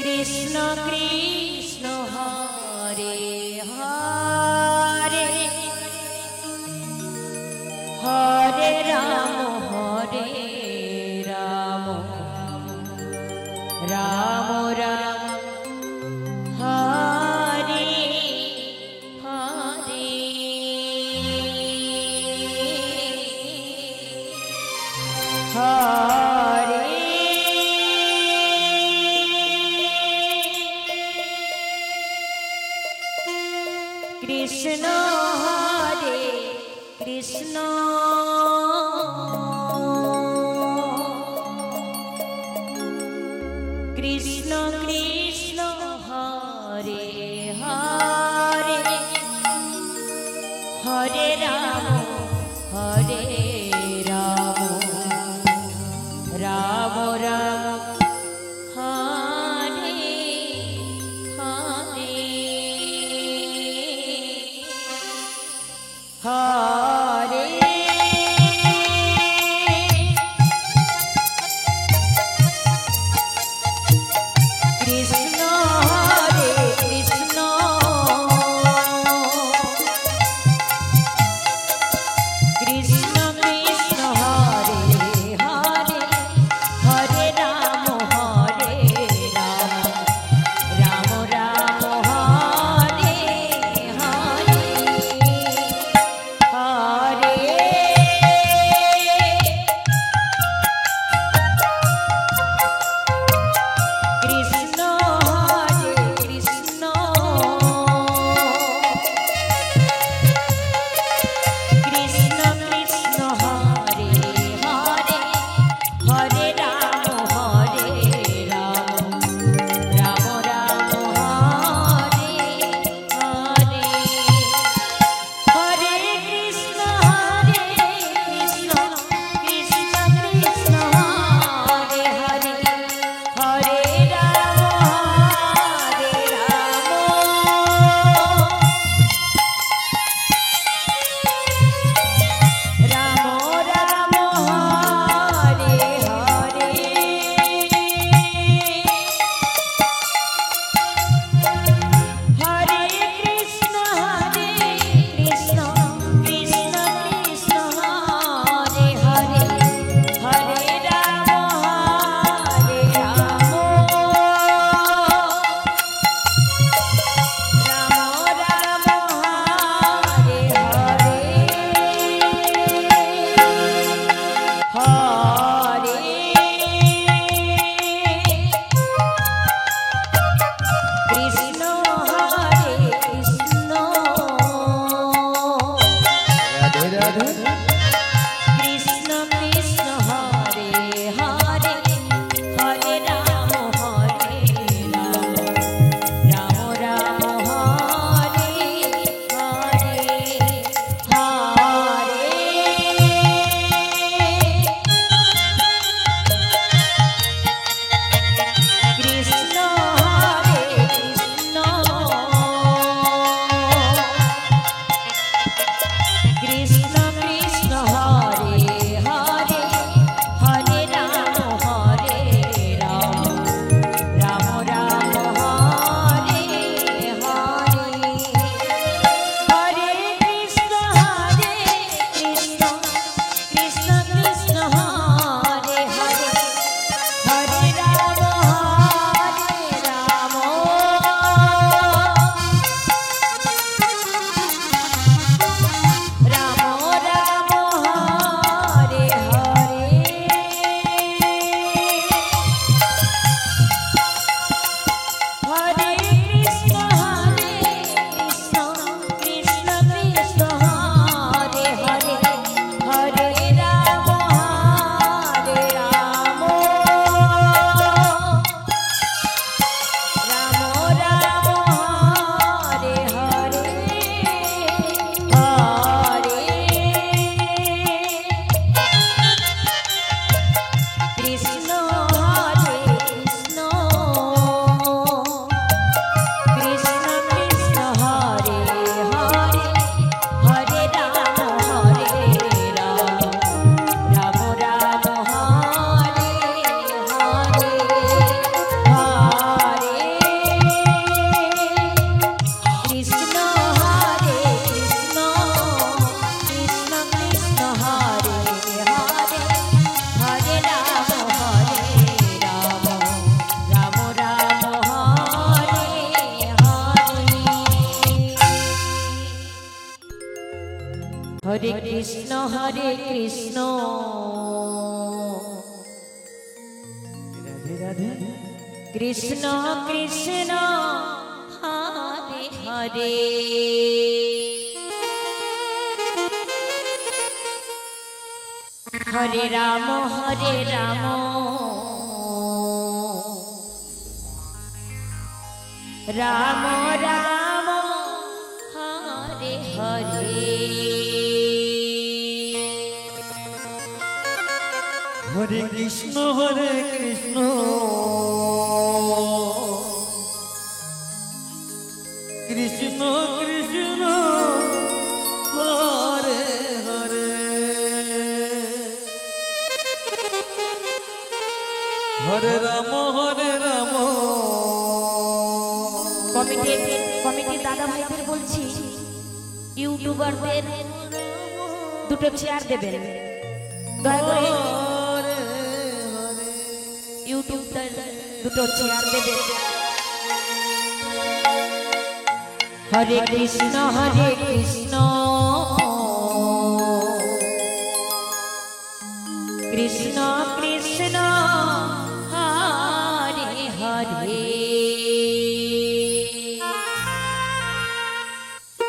कृष्ण कृष्ण हरे हरे हरे राम राम राम हरे हरे हरे कृष्ण हरे कृष्ण कृष्ण कृष्ण हरे हरे हरे राम राम राम हरे हरे हरे कृष्ण हरे कृष्ण कृष्ण कृष्ण हरे हरे हरे राम হরে কৃষ্ণ কৃষ্ণ কৃষ্ণ হরে হরে হরে রাম রাম রাম হরে হরে হরে কৃষ্ণ কৃষ্ণ কৃষ্ণ হরে হরে হরে রাম কমিটির দাদা ভাইদের বলছি ইউটিউবারদের দুটো চেয়ার দেবেন দয়া করে ইউটিউবটার দুটো চেয়ার দেবেন হরে কৃষ্ণ কৃষ্ণ কৃষ্ণ হরে হরে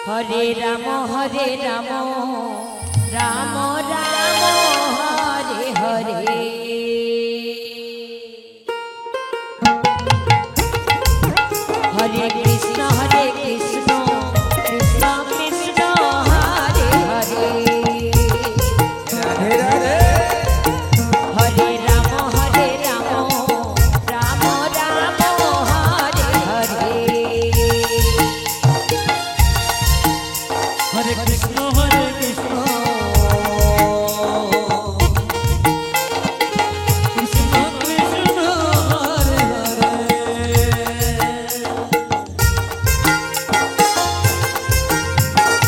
হরে রাম রাম রাম হরে হরে হরে কৃষ্ণ কৃষ্ণ কৃষ্ণ হরে হরে রাধে রাধে হরে রাম রাম রাম হরে হরে হরে কৃষ্ণ কৃষ্ণ কৃষ্ণ হরে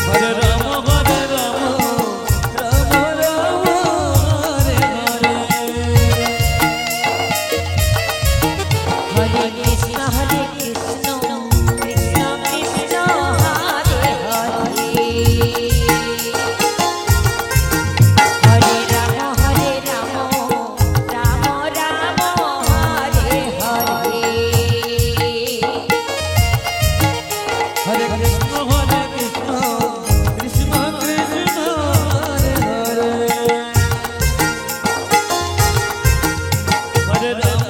হরে রাম রাম রাম হরে হরে হরে কৃষ্ণ কৃষ্ণ কৃষ্ণ হরে হরে হরে রাম রাম রাম হরে হরে হরে কৃষ্ণ কৃষ্ণ কৃষ্ণ হরে হরে হরে রাম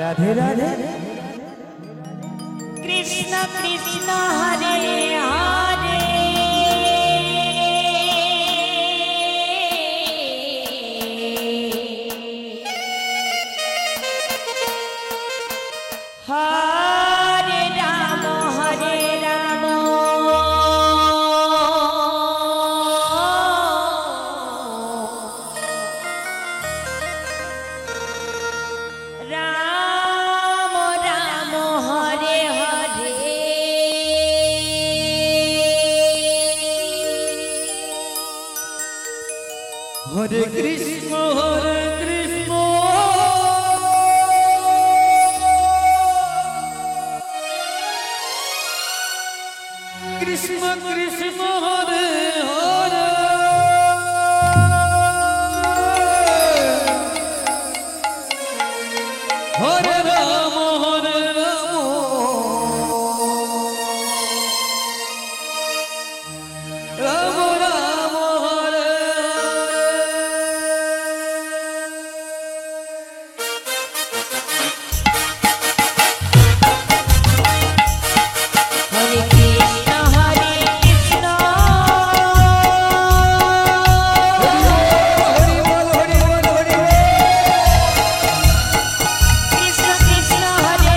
राधे राधे कृष्ण कृष्ण हरे हरे हरे राम राम राम हरे हरे हरे कृष्ण कृष्ण कृष्ण हरे हरे हरे রাম হরে রাম রাম রাম হরে হরে কৃষ্ণ হরে কৃষ্ণ হরি বল হরি বল হরি বল কৃষ্ণ কৃষ্ণ হরে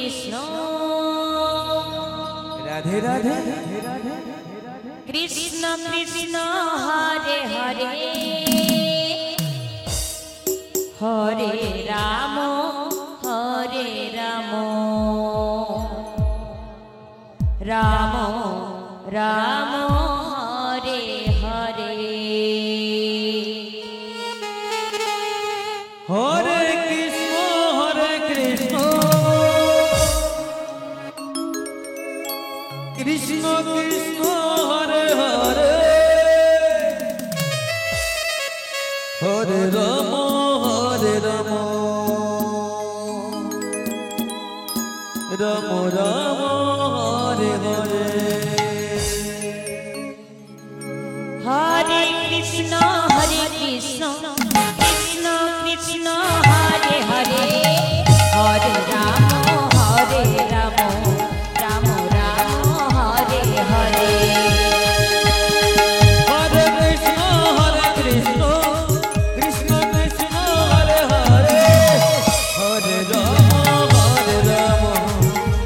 কৃষ্ণ রাধে রাধে কৃষ্ণ কৃষ্ণ হরে হরে হরে রাম রাম রাম হরে হরে হরে কৃষ্ণ কৃষ্ণ কৃষ্ণ হরে হরে হরে রাম রাম রাম হরে হরে হরে কৃষ্ণ কৃষ্ণ কৃষ্ণ হরে হরে হরে রাম রাম রাম হরে হরে হরে কৃষ্ণ কৃষ্ণ কৃষ্ণ হরে হরে হরে রাম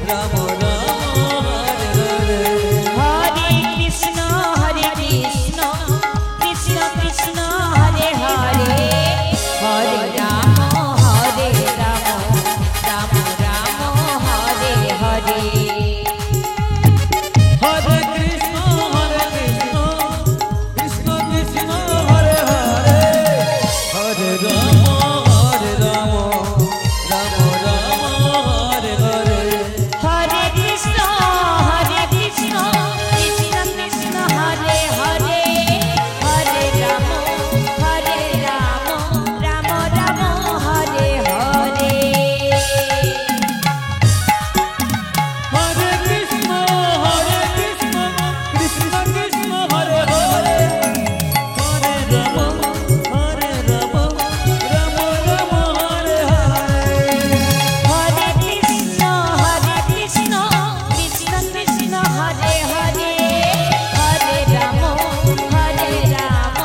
রাম রাম হরে হরে হরে কৃষ্ণ কৃষ্ণ কৃষ্ণ কৃষ্ণ হরে হরে হরে রাম রাম রাম হরে হরে হরে কৃষ্ণ কৃষ্ণ কৃষ্ণ হরে হরে হরে রাম রাম রাম হরে হরে হরে কৃষ্ণ কৃষ্ণ কৃষ্ণ কৃষ্ণ হরে হরে হরে রাম রাম রাম হরে হরে হরে কৃষ্ণ কৃষ্ণ কৃষ্ণ হরে হরে হরে রাম রাম রাম হরে হরে হরে কৃষ্ণ কৃষ্ণ কৃষ্ণ কৃষ্ণ হরে হরে হরে রাম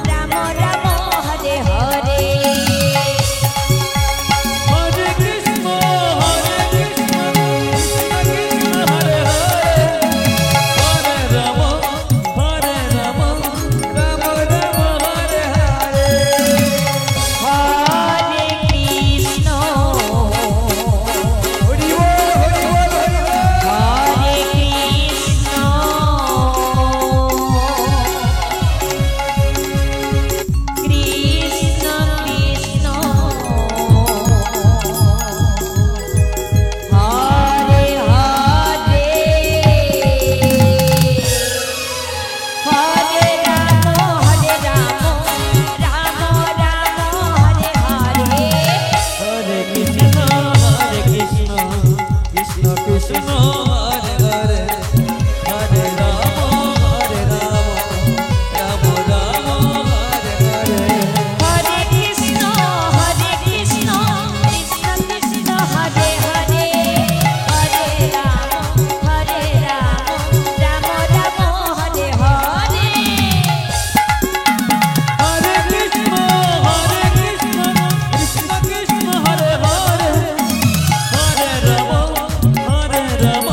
রাম রাম হরে হরে হরে কৃষ্ণ কৃষ্ণ কৃষ্ণ হরে হরে হরে রাম রাম রাম হরে হরে হরে কৃষ্ণ হরি বল হরে কৃষ্ণ কৃষ্ণ কৃষ্ণ হরে হরে হরে রাম রাম রাম হরে হরে হরে কৃষ্ণ কৃষ্ণ কৃষ্ণ হরে হরে হরে রাম রাম রাম হরে হরে হরে কৃষ্ণ কৃষ্ণ কৃষ্ণ কৃষ্ণ হরে হরে হরে রাম রাম রাম হরে হরে হরে কৃষ্ণ কৃষ্ণ কৃষ্ণ হরে হরে হরে রাম রাম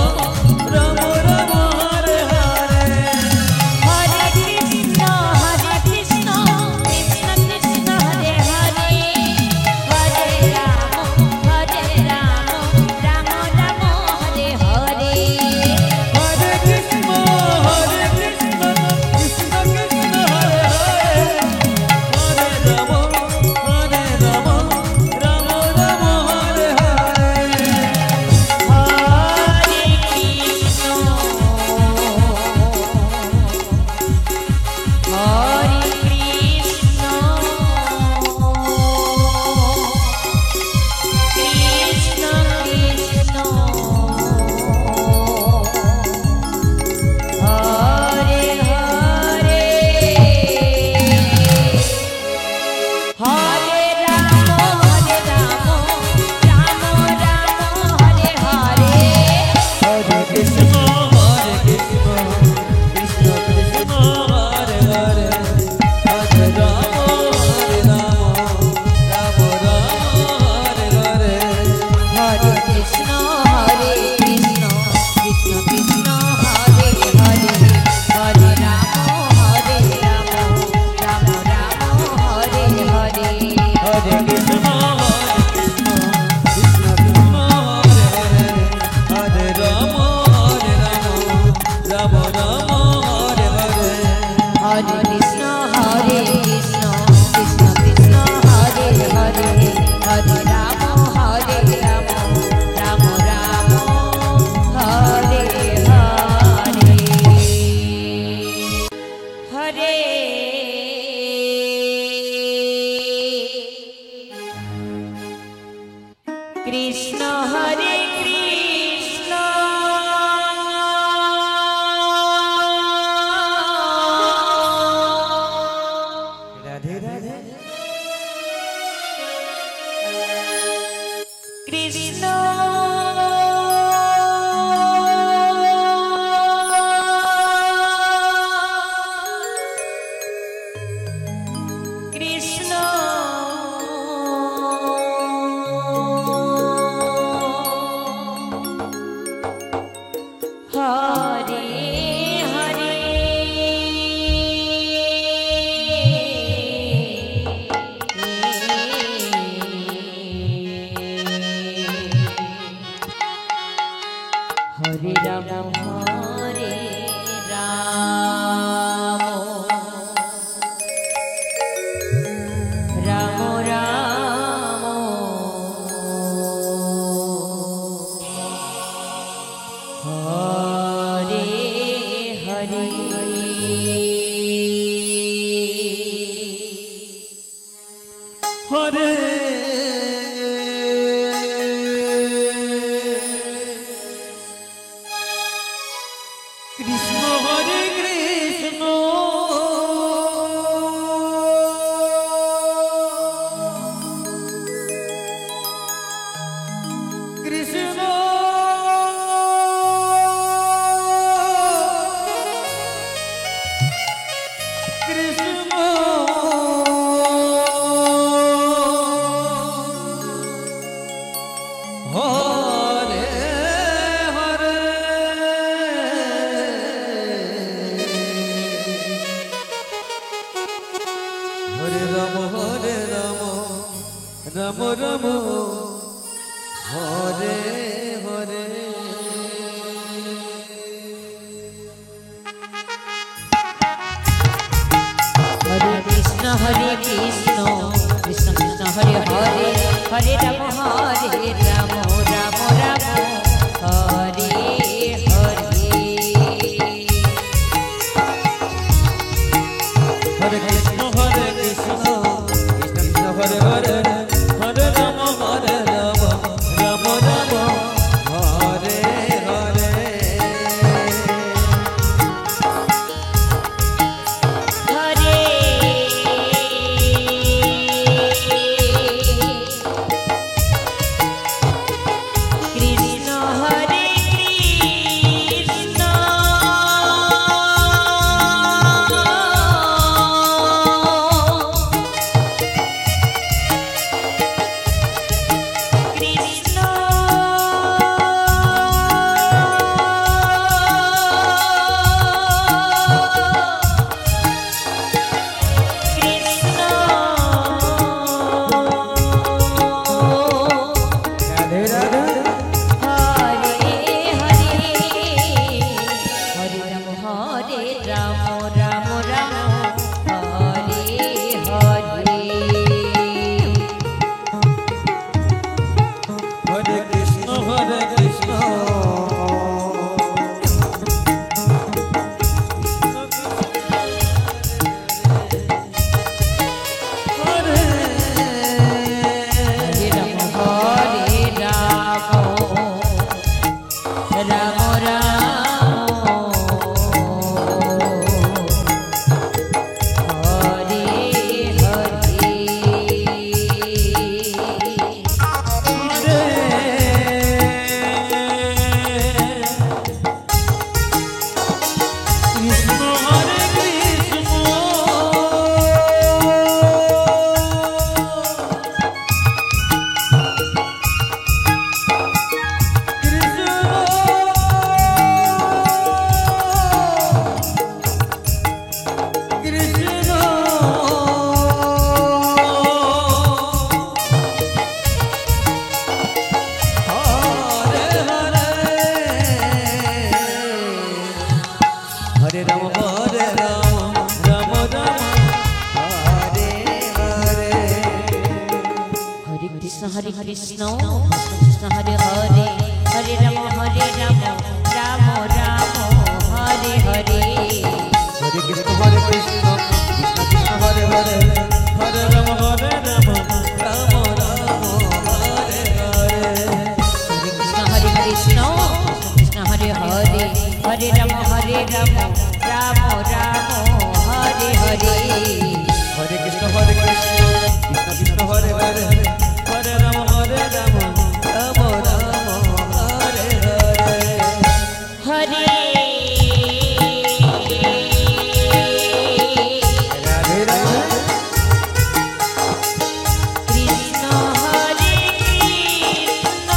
হরে হরে হরে রাম হরে রাম রাম রাম হরে হরে হরে কৃষ্ণ হরে কৃষ্ণ কৃষ্ণ কৃষ্ণ হরে হরে হরে রাম রাম রাম হরে হরে হরে কৃষ্ণ কৃষ্ণ কৃষ্ণ হরে হরে হরে রাম রাম রাম হরে হরে হরে কৃষ্ণ কৃষ্ণ কৃষ্ণ হরে হরে হরে রাম রাম রাম হরে হরে হরে কৃষ্ণ হরে কৃষ্ণ কৃষ্ণ রাধে রাধে হরে হরে হরে রাম রাম রাম হরে হরে হরে কৃষ্ণ কৃষ্ণ হরে হরে রাম রাম রাম হরে হরে কৃষ্ণ হরে কৃষ্ণ কৃষ্ণ হরে হরে হরে রাম রাম রাম হরে হরে হরে কৃষ্ণ কৃষ্ণ হরে হরে হরে রাম রাম রাম হরে হরে হরে কৃষ্ণ কৃষ্ণ কৃষ্ণ হরে হরে হরে রাম রাম রাম হরে হরে হরে কৃষ্ণ কৃষ্ণ হরে হরে হরে রাম রাম রাম হরে হরে হরে কৃষ্ণ কৃষ্ণ কৃষ্ণ হরে হরে হরে রাম রাম রাম হরে হরে হরে রাধে রাধে কৃষ্ণ হরে কৃষ্ণ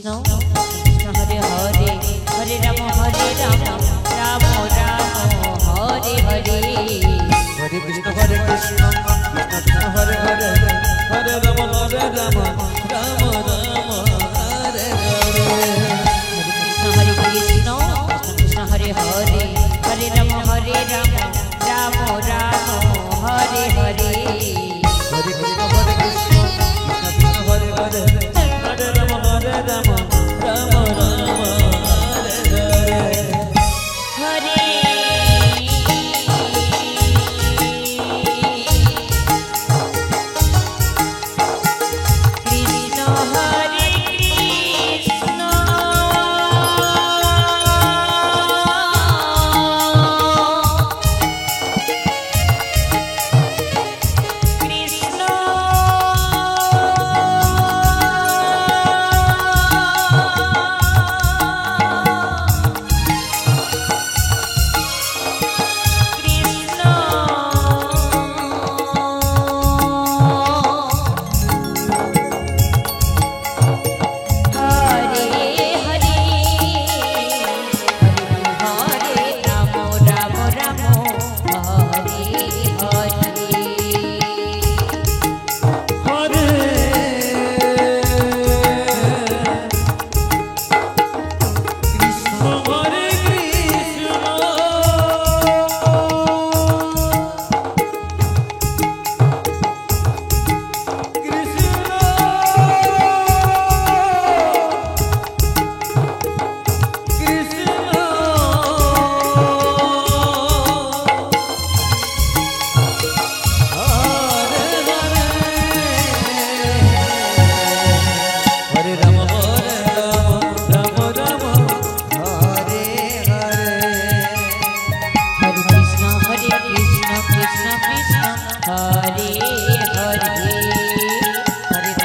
কৃষ্ণ কৃষ্ণ হরে হরে হরে রাম রাম রাম হরে হরে হরে কৃষ্ণ হরে কৃষ্ণ কৃষ্ণ কৃষ্ণ হরে হরে হরে রাম রাম রাম রাম হরে হরে হরে কৃষ্ণ কৃষ্ণ হরে হরে হরে রাম রাম রাম হরে হরে হরে কৃষ্ণ হরে কৃষ্ণ কৃষ্ণ কৃষ্ণ হরে হরে হরে রাম রাম রাম হরে হরে হরে কৃষ্ণ হরে কৃষ্ণ কৃষ্ণ কৃষ্ণ হরে হরে হরে রাম রাম রাম হরে হরে হরে কৃষ্ণ হরে হরে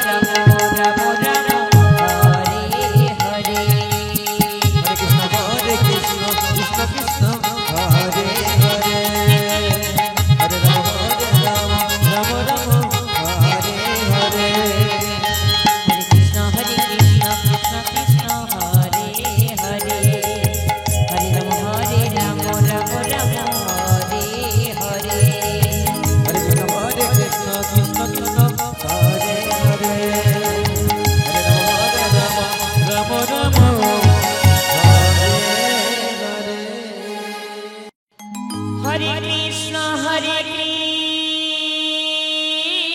রাম রাম রাম হরে হরে হরে কৃষ্ণ কৃষ্ণ কৃষ্ণ হরে হরে হরে রাম রাম রাম হরে হরে হরে কৃষ্ণ কৃষ্ণ কৃষ্ণ হরে হরে হরে রাম রাম রাম হরে হরে হরে কৃষ্ণ কৃষ্ণ কৃষ্ণ হরে হরে হরে রাম রাম রাম হরে হরে হরে কৃষ্ণ কৃষ্ণ কৃষ্ণ হরে হরে হরে রাম রাম রাম হরে হরে হরে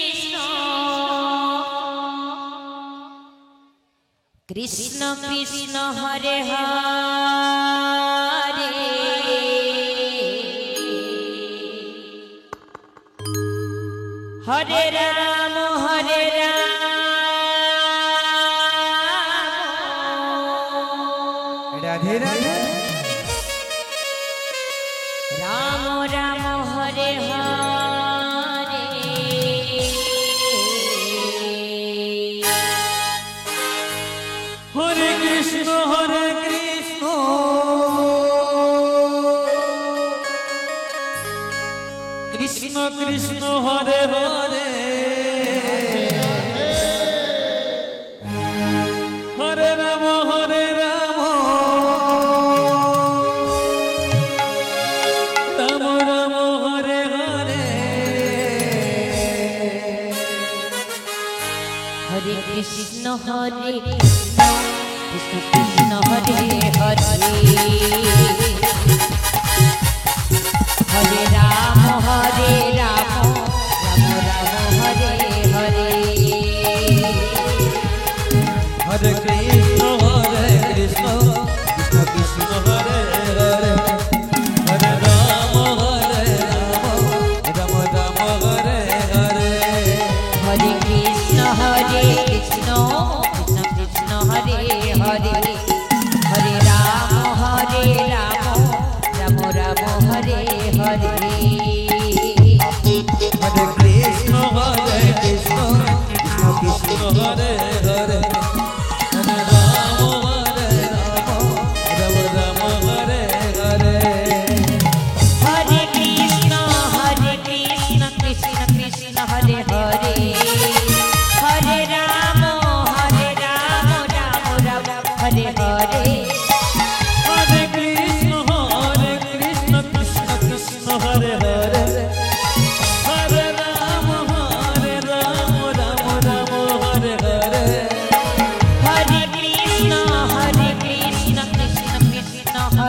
কৃষ্ণ কৃষ্ণ কৃষ্ণ হরে হরে হরে রাম রাধে রাধে রাম রাম হরে হরে হরে কৃষ্ণ কৃষ্ণ কৃষ্ণ হরে হরে হরে রাম রাম রাম হরে হরে হরে কৃষ্ণ কৃষ্ণ কৃষ্ণ হরে হরে হরে রাম রাম রাম হরে হরে হরে কৃষ্ণ কৃষ্ণ কৃষ্ণ হরে হরে হরে রাম রাম রাম হরে হরে হরে কৃষ্ণ কৃষ্ণ কৃষ্ণ কৃষ্ণ হরে হরে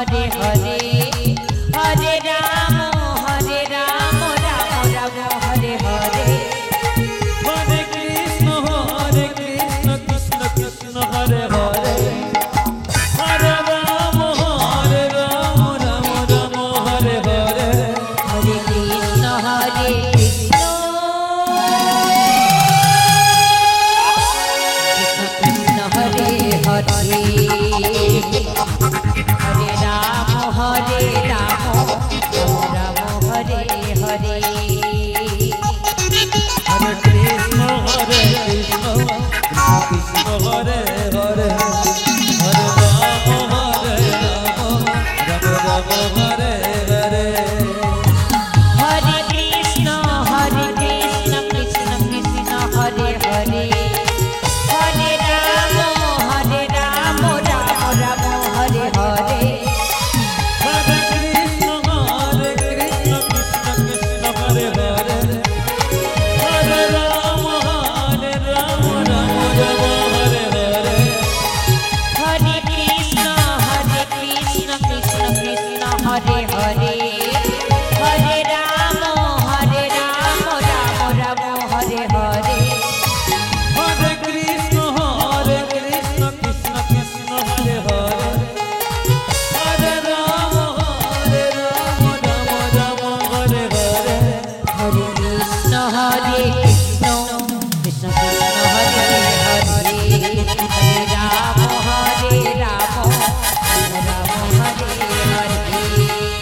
हरे हरे हरे राम राम राम हरे हरे हरे कृष्ण कृष्ण कृष्ण हरे हरे हरे राम राम राम हरे हरे हरे कृष्ण कृष्ण कृष्ण हरे हरे हरे राम राम हरे हरे हरे कृष्ण कृष्ण कृष्ण हरे हरे हरे राम राम राम हरे हरे हरे कृष्ण कृष्ण कृष्ण हरे हरे हरे राम राम राम हरे हरे हरे कृष्ण कृष्ण कृष्ण हरे हरे हरे राम राम राम हरे हरे हरे कृष्ण कृष्ण कृष्ण हरे हरे हरे राम राम राम हरे हरे हरे कृष्ण कृष्ण कृष्ण हरे हरे हरे राम राम राम हरे हरे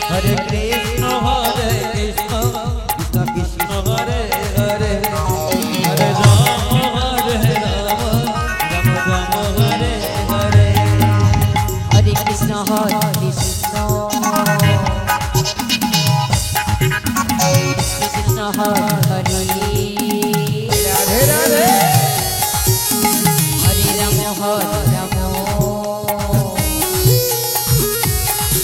हरे कृष्ण कृष्ण कृष्ण हरे हरे हरे राम राम हरे हरे हरे कृष्ण कृष्ण कृष्ण हरे हरे हरे राम राम राम हरे हरे हरे कृष्ण कृष्ण हरे राधे राधे हरे राम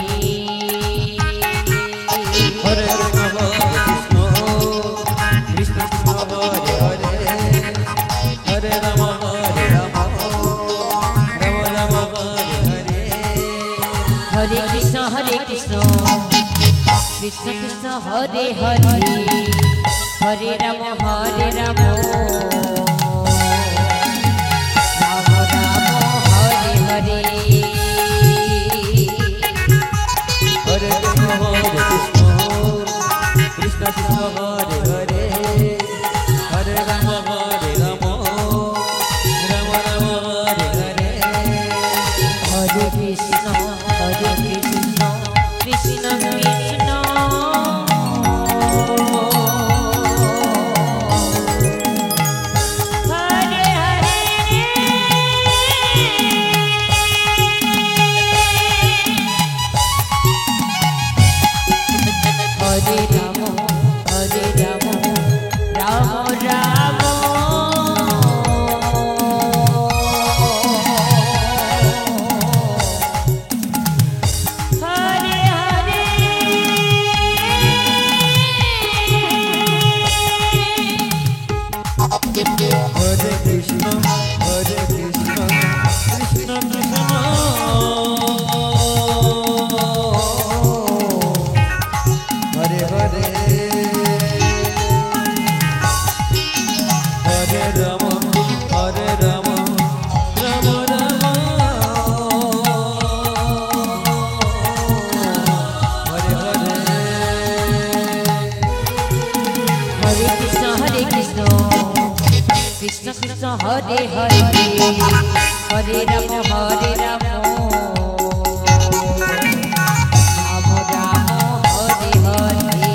राम हरे हरे हरे कृष्ण कृष्ण कृष्ण हरे हरे हरे राम राम राम हरे हरे हरे कृष्ण कृष्ण कृष्ण हरे हरे हरे राम राम राम राम हरे हरे हरे कृष्ण कृष्ण हरे हरे हरे राम राम राम हरे हरे हरे कृष्ण कृष्ण कृष्ण हरे हरे हरे राम राम राम हरे हरे हरे कृष्ण कृष्ण कृष्ण हरे हरे हरे राम राम राम हरे हरे हरे कृष्ण कृष्ण कृष्ण हरे हरे हरे राम राम राम हरे हरे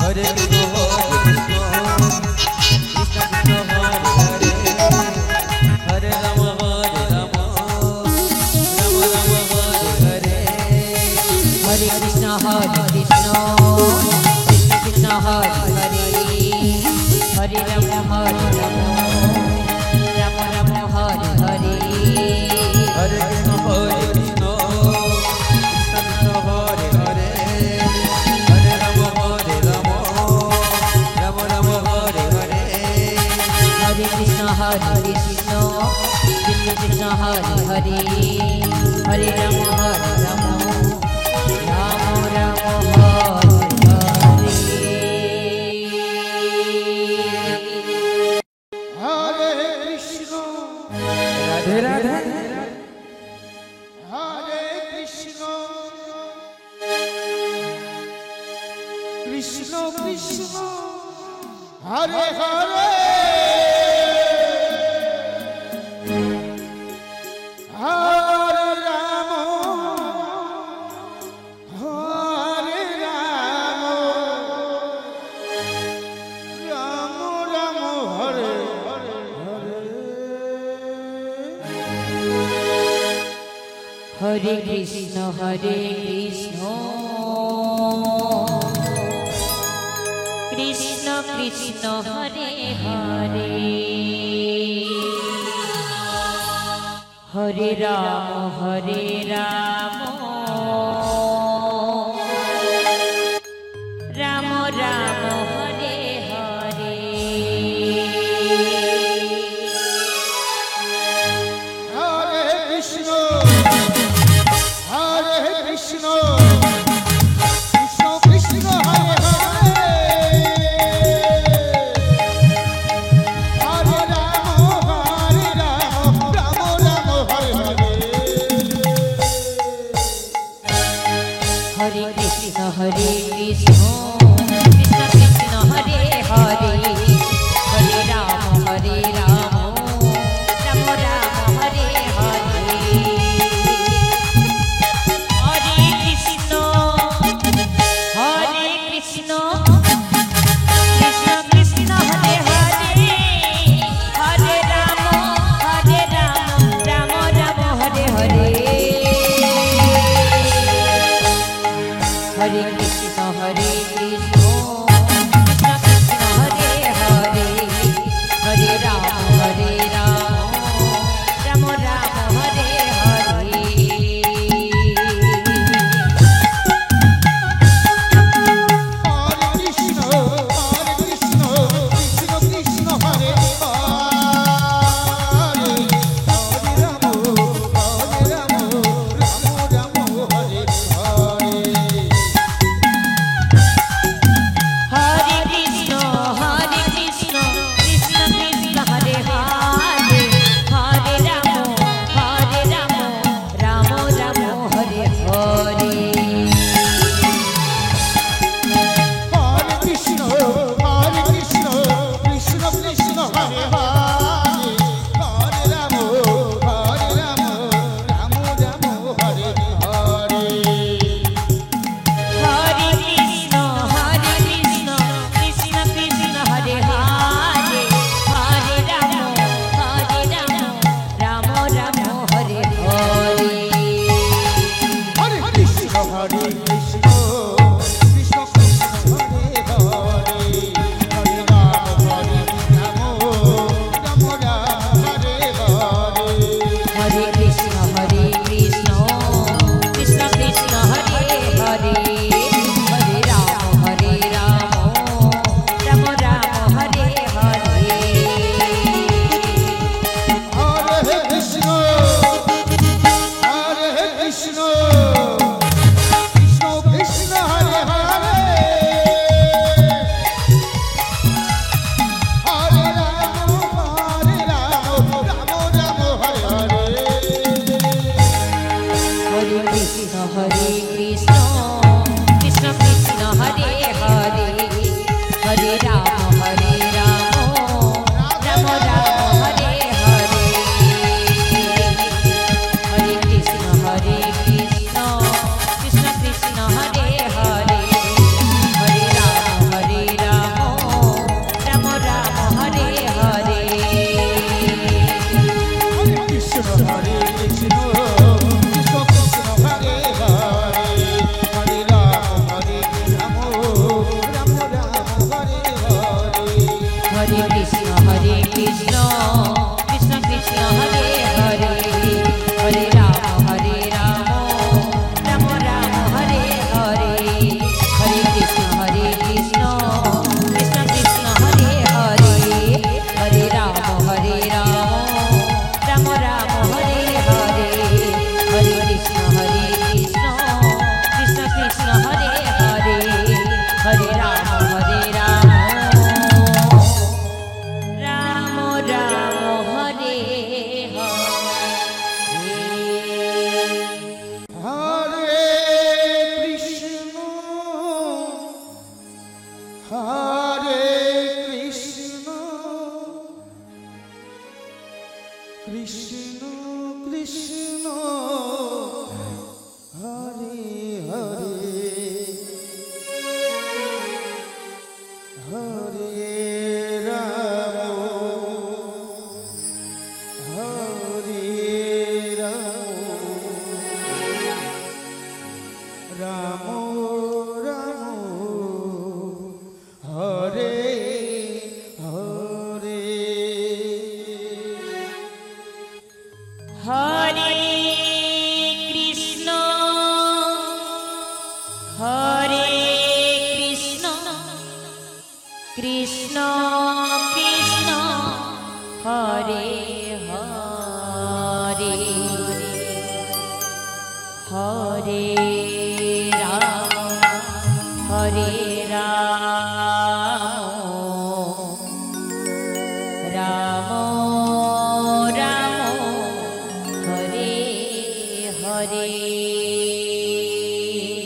हरे कृष्ण कृष्ण हरे हरे हरे राम राम राम हरे हरे हरे कृष्ण कृष्ण कृष्ण हरे हरे हरे राम राम राम हरे हरे हरे कृष्ण कृष्ण हरे हरे हरे राम राम राम हरे हरे हरे कृष्ण कृष्ण कृष्ण हरे हरे हरे राम राम राम हरे हरे हरे कृष्ण राधे राधे हरे कृष्ण कृष्ण कृष्ण हरे हरे हरे राम राम राम हरे हरे कृष्ण कृष्ण कृष्ण हरे हरे हरे राम राम राम हरे हरे हरे कृष्ण कृष्ण कृष्ण हरे हरे हरे राम राम राम हरे हरे কৃষ্ণ কৃষ্ণ হরে হরে হরে রাম হরে রাম রাম রাম হরে হরে হরে কৃষ্ণ হরে কৃষ্ণ কৃষ্ণ কৃষ্ণ হরে হরে হরে রাম হরে Ram Ram Ram Hare Hare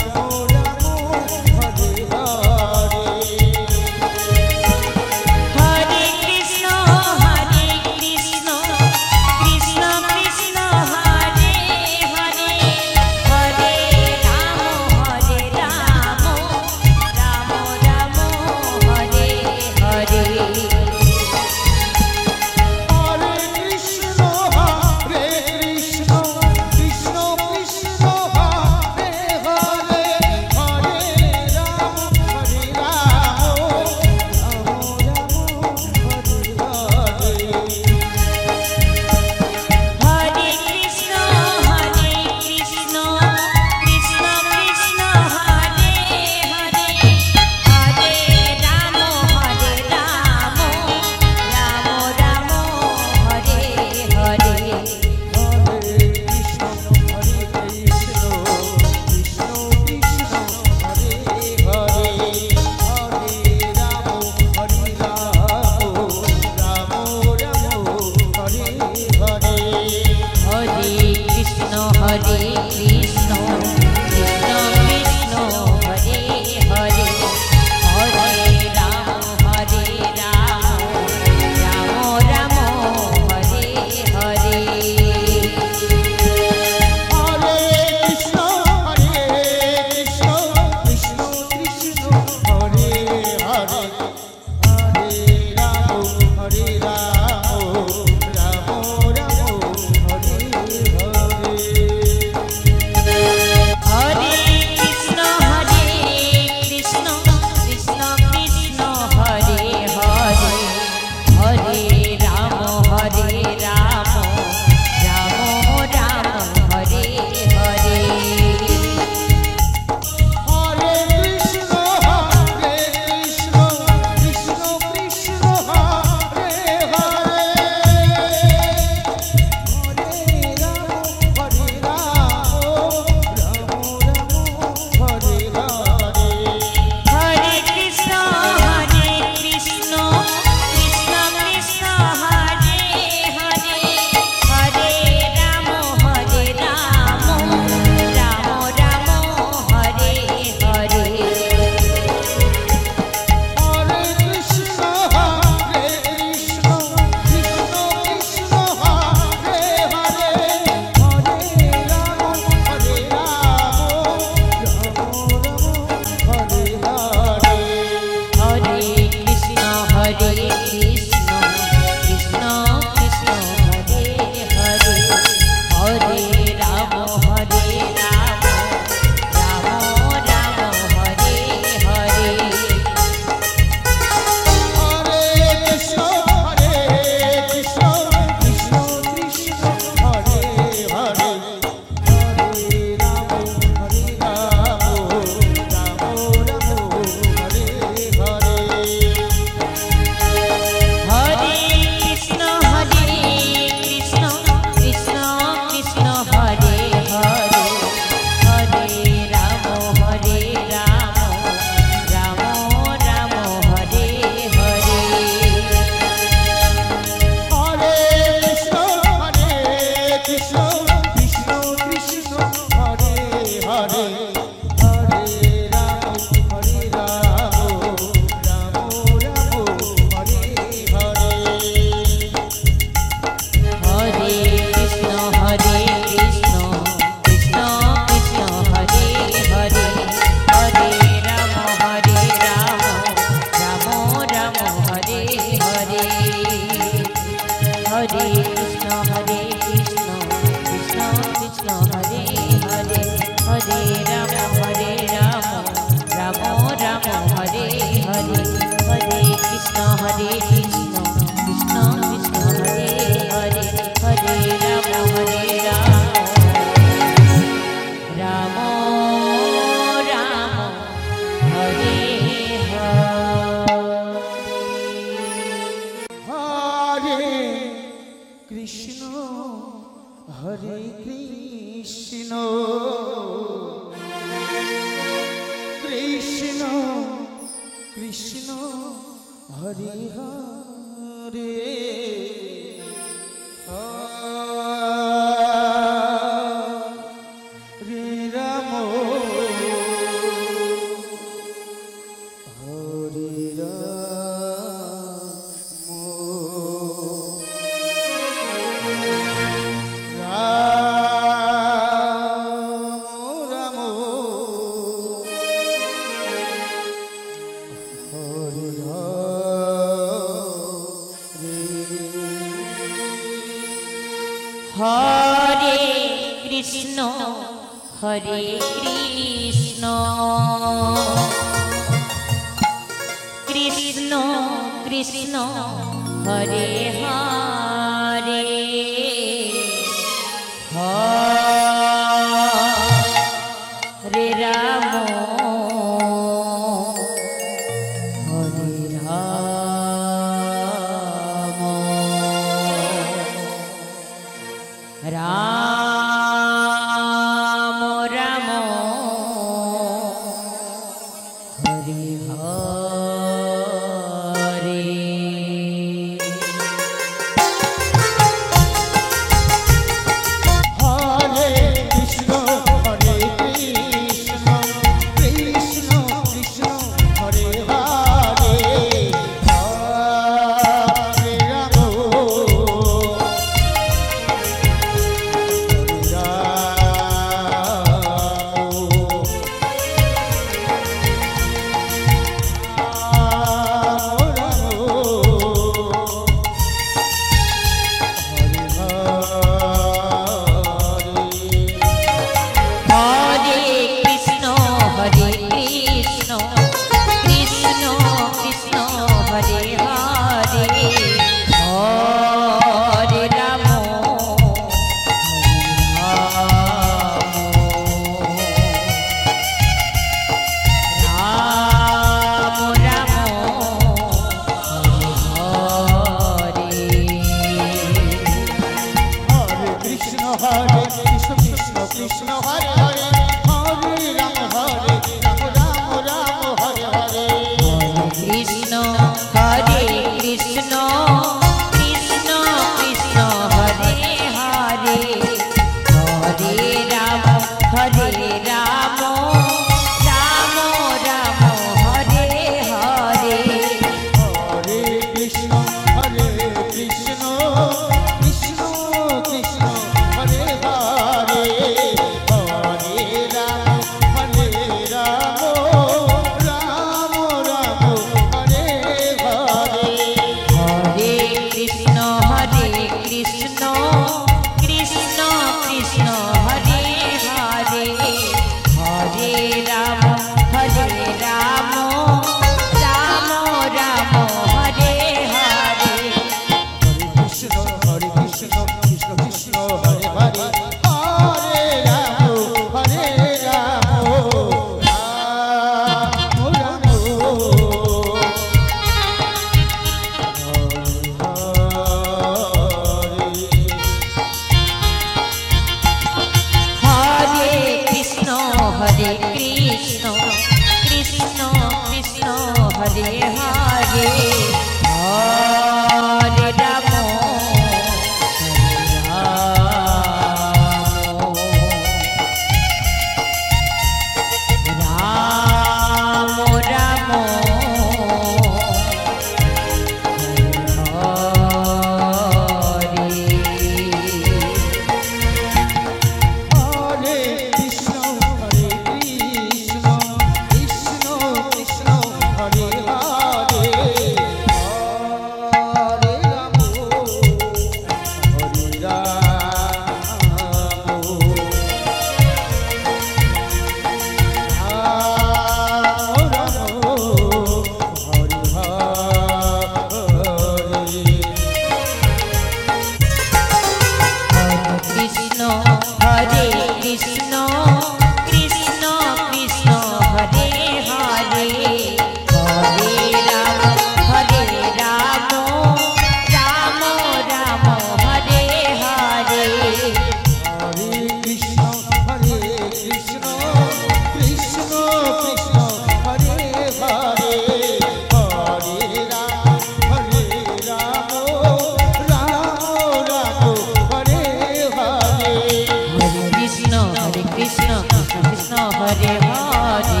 Krishna Krishna Krishna Hare Hare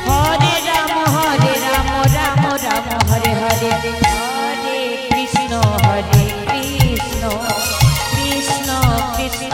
Hare Ram Ram Ram Hare Hare Hare Krishna Krishna Krishna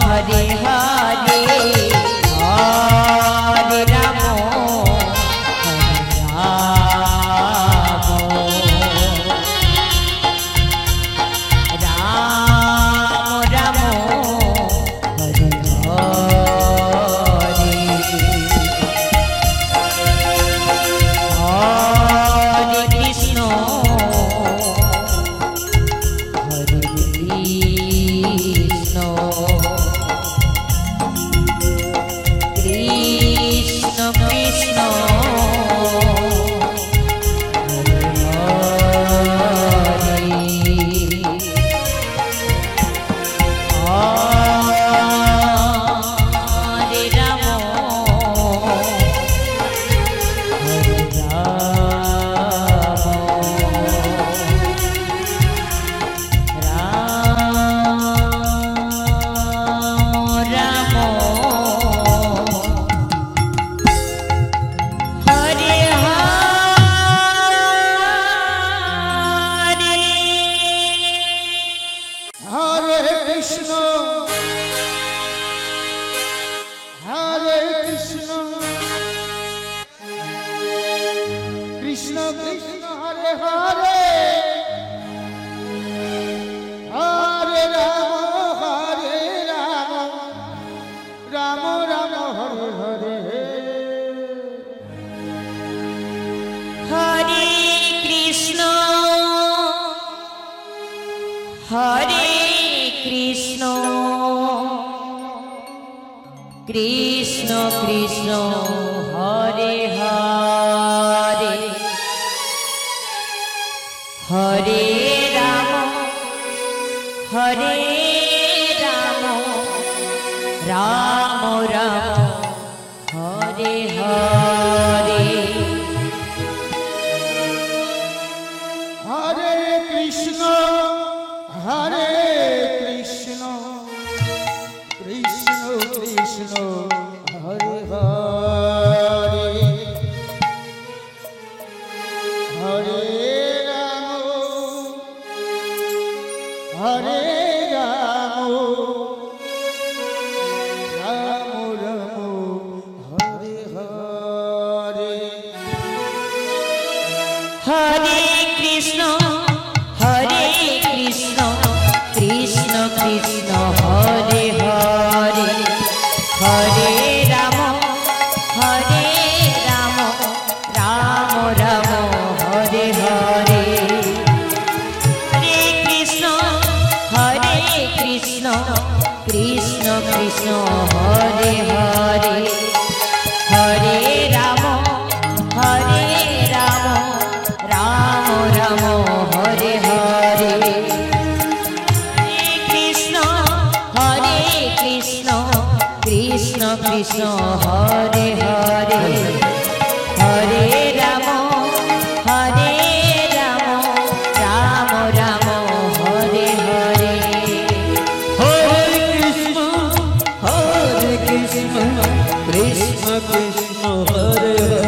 Hare Hare Hare Ram Krishna Krishna Hare Hare Hare Ram Ram Ram Hare Hare Hare Krishna Krishna Krishna Hare Hare Hare Ram Ram Ram Hare Hare Hare Krishna Krishna Krishna Hare Hare Hare Ram Ram Ram Hare Hare Hare Krishna Krishna Krishna Hare Hare Hare Ram Ram Ram Krishna Krishna Hare Hare Hare Rama Hare Rama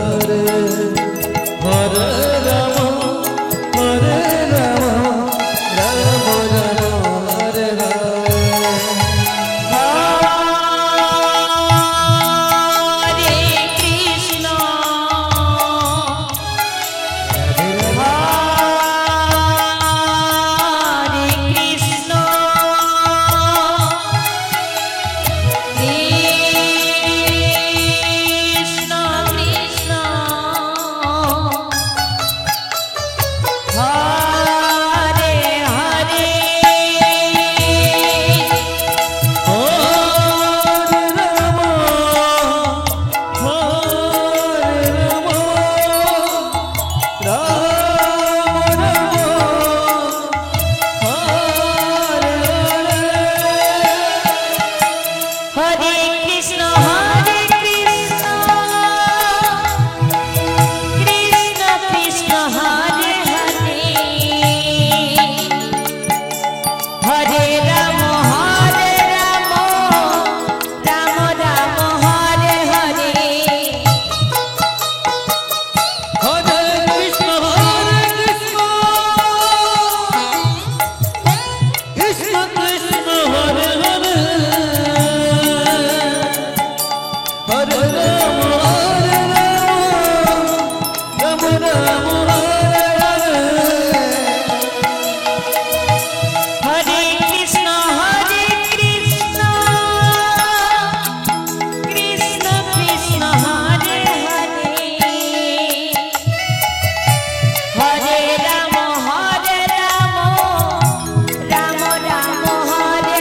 Rama Rama Hare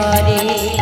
Hare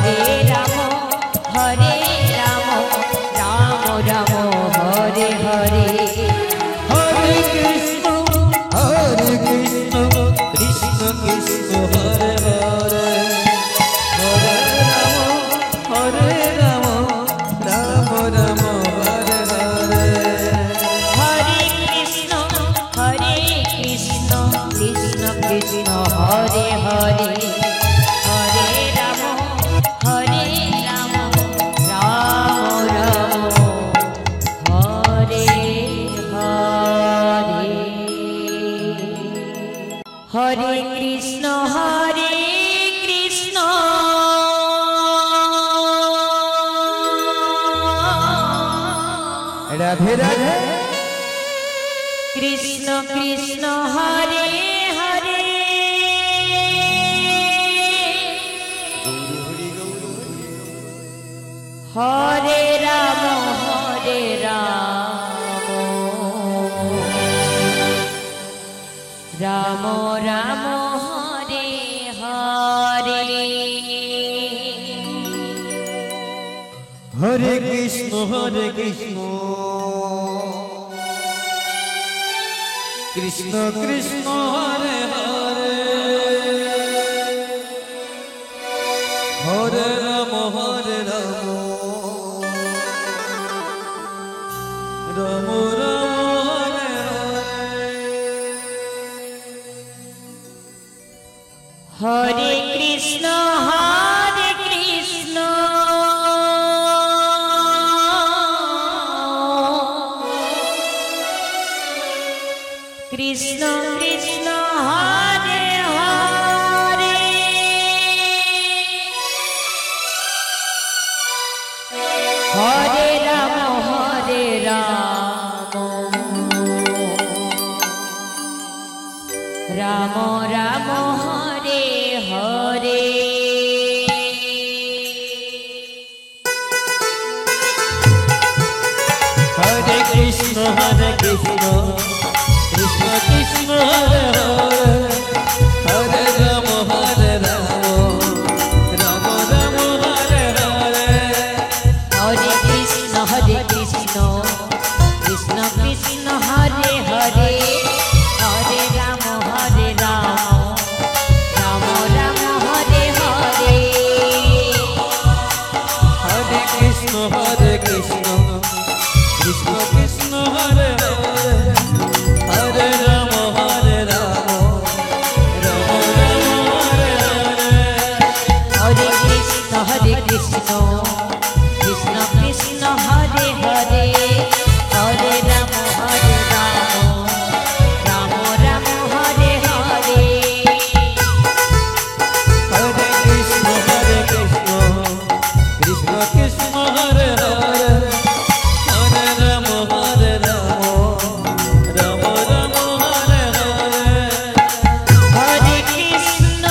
হরে রাম হরে Ram Ram Ram Hare Hare Hare Krishna Krishna Krishna Hare Hare Hare Ram Ram Ram Hare Hare Hare Krishna Krishna Krishna Hare Hare Hare Ram Ram Ram Hare Hare Hare Krishna Radhe Radhe Krishna Krishna Hare Hare Hare Ram Ram Ram Hare Hare Hare Krishna Krishna Krishna Hare Hare Hare Ram Ram Ram Hare Hare Krishna Krishna Krishna Hare Hare Hare Ram Ram Ram Hare Hare Hare Krishna Krishna Krishna Hare Hare Hare Ram Ram Ram Hare Hare Hare Krishna Krishna Krishna Hare Hare Hare Ram Ram Ram Hare Hare Hare Krishna Krishna Krishna Hare Hare Hare Ram Ram Ram Hare Hare Hare Krishna Krishna Krishna Hare Hare Hare Ram Ram Ram Hare Hare Hare Krishna Krishna Krishna Hare Hare Hare Ram Ram Ram Hare Hare Hare Krishna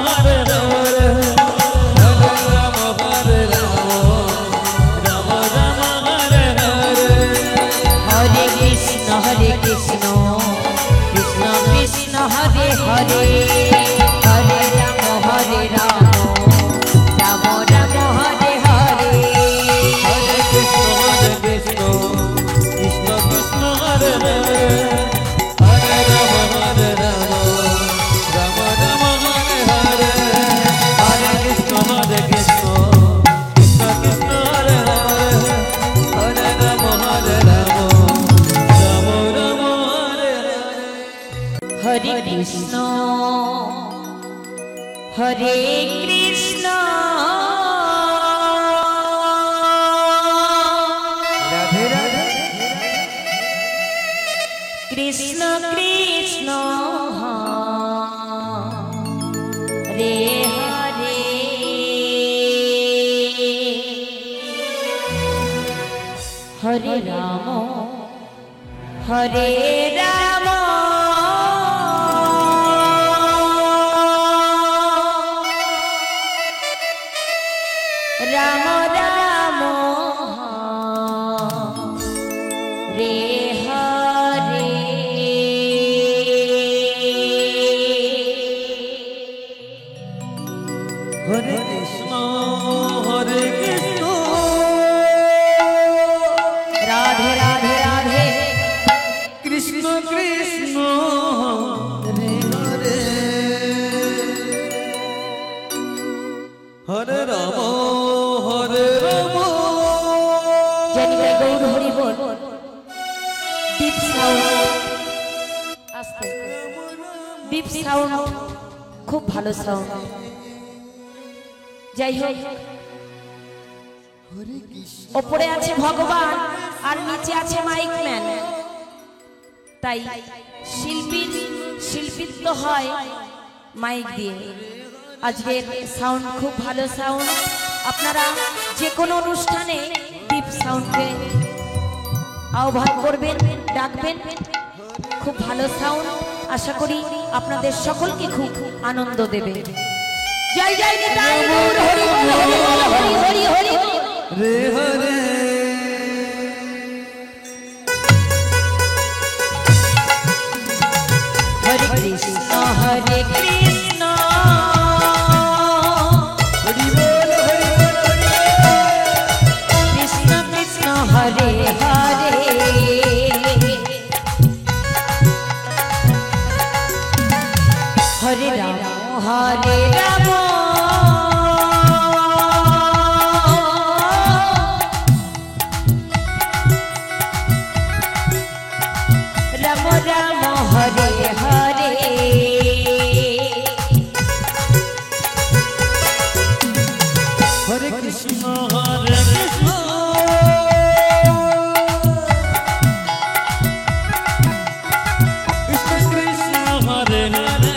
Hare Hare Hare Rama Hare Rama Rama Rama Hare Hare Hare Krishna Krishna Krishna Hare Hare Hare Rama Hare Rama Rama Rama Hare Hare Hare Krishna Krishna Krishna Hare Hare Hare Rama Hare Rama Rama Rama Hare Hare Hare Krishna Krishna Krishna Hare Hare Hare Rama Hare Rama Rama Rama Hare Hare Hare Krishna Hare Krishna Radhe Radhe Krishna Krishna Hare Hare Hare Rama Hare Rama Rama Rama Hare Hare Hare Krishna Hare Krishna Radhe Radhe Radhe Krishna Krishna Hare Hare Hare Rama Hare Rama Janita Gaur Hari Bol Deep sound Aste Deep sound খুব ভালো sound যাই হোক ওপরে আছে ভগবান আর নিচে আছে mic man তাই শিল্পিত হয় মাইক দিয়ে আজকের সাউন্ড খুব ভালো সাউন্ড আপনারা যে কোনো অনুষ্ঠানে ডিপ সাউন্ডকে আহ্বান করবেন ডাকবেন খুব ভালো সাউন্ড আশা করি আপনাদের সকলকে খুব আনন্দ দেবে জয় জয় নিতাই গৌর হরি বল হরি বল Hari Hari Hari Hare Hare Hare Krishna Hare Krishna Hari Bol Hari Bol Krishna Krishna Hare Hare Hare Rama Hare Rama Rama Rama Hare Hare Hare Krishna Hare Krishna Krishna Krishna Hare Hare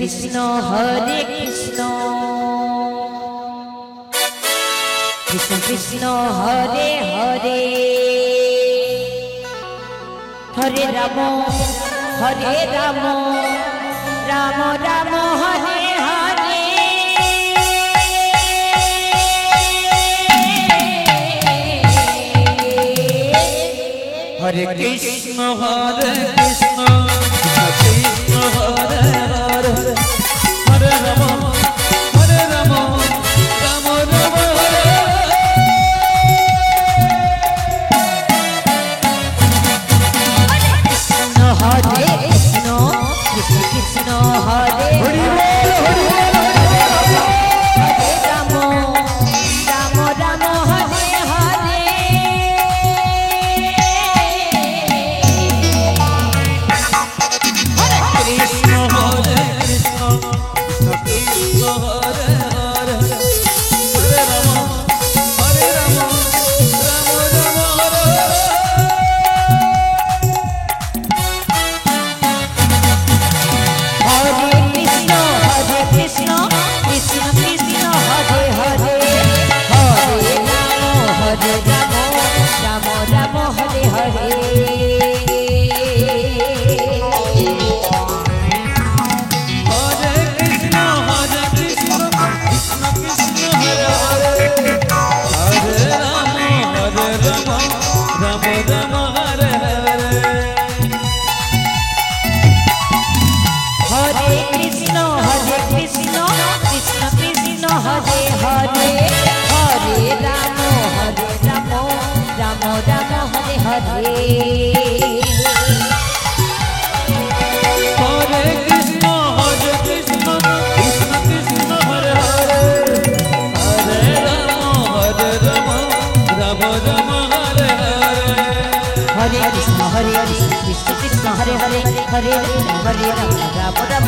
Krishna Hare Krishna Krishna Krishna Hare Hare Hare Rama Hare Rama Rama Rama Hare Hare Hare Krishna Hare Krishna Krishna Hare Hare Hare Rama Hare Rama Rama Rama Hare Krishna Hare Krishna Krishna Krishna Hare Hare Hare Rama Rama Rama Hare Hare Krishna Hare Krishna Krishna Krishna Hare Hare Hare Rama Hare Rama Rama Rama Hare Krishna Krishna Krishna Hare Hare Hare Rama Rama Rama Hare Hare Hare Krishna Krishna Krishna Hare Hare Hare Rama Rama Rama Hare Hare Hare Krishna Krishna Krishna Hare Hare Hare Rama Rama Rama Hare Hare Hare Krishna Krishna Krishna Hare Hare Hare Rama Rama